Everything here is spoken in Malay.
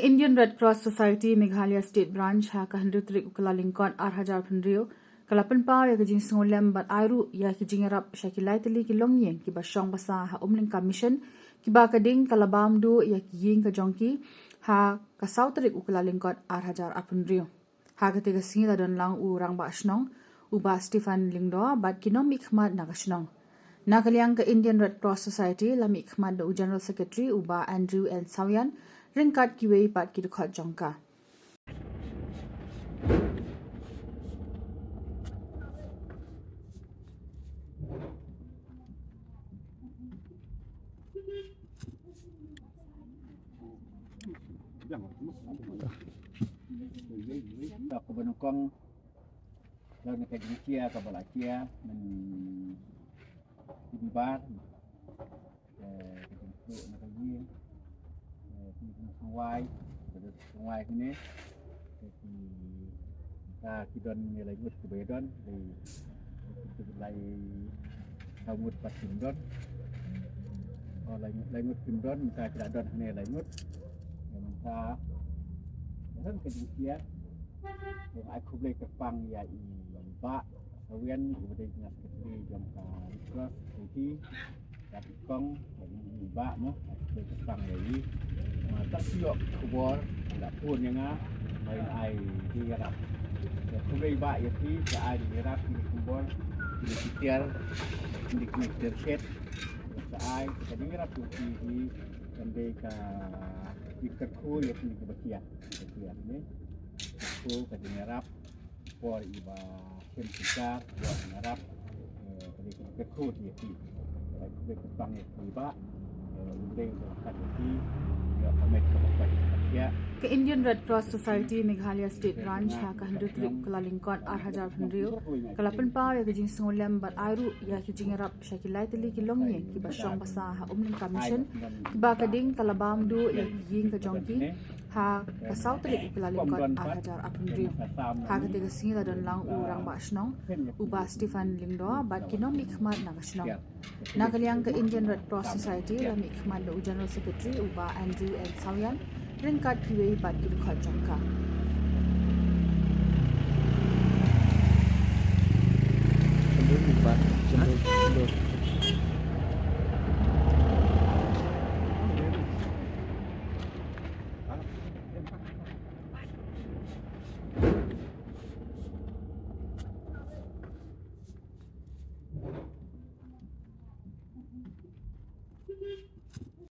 Ke Indian Red Cross Society Meghalaya State Branch ha ka hendutrik ukala lingkon 8,000 penrio kalapan pa ya ke jing singolem bat airu ya ke Jingiarap Shakilai Tylli ki Ïing ki basyong basa ha Umlyngka mission ki ba kading kalabam du ya ki Ïing ka jongki ha ka sautrik ukala lingkon 8,000 penrio ha ke tiga singi don lang urang ba asnong uba Stefan Lingdo bat kinom ikhmat na kasnong nakaliang ke Indian Red Cross Society lami ikhmat da General Secretary uba Andrew L. Sawian ringkat kiwei pat kidukhat jongka. Aku benukong lalu nak Jingiarap ke Balacia dibar Pluh nak Ïing sungai ini kita kidon nilai mut kebedon di nilai kamut pasindon nilai mut kindon kita tidak don nilai mut yang kita kan Jingiarap yang aku boleh kepang ya ba kawian udah ingat sekali jangka cross jadi tapi kong ba no boleh kepang lagi tak siok kubur tak pun yang main air Jingiarap aku boleh ba ya sih air Jingiarap di kubur di sekitar di terket air Jingiarap tu di sampai ke ikerku ya sini ke Bakia ni aku ke Jingiarap por iba kita buat Jingiarap dari ikerku dia sih aku boleh kepang ya iba boleh kat sini Ke Indian Red Cross Society Meghalaya State Branch ha ka hendutrik ukala lingkon 8,000 penrio kalapan pa ya ke jing singolem bat airu ya ke Jingiarap Shakilai Tylli ki Ïing ki basyong basa ha Umlyngka mission ki ba kading kalabam du ya ki Ïing ka jongki ha ka sautrik ukala lingkon 8,000 penrio ha ke tiga singi don lang urang ba asnong uba Stefan Lingdo bat kinom ikhmat na kasnong nakaliang ke Indian Red Cross Society lami ikhmat da General Secretary uba Andrew L. Sawian ringkat kiwei bat kidukhat jongka. Cenderung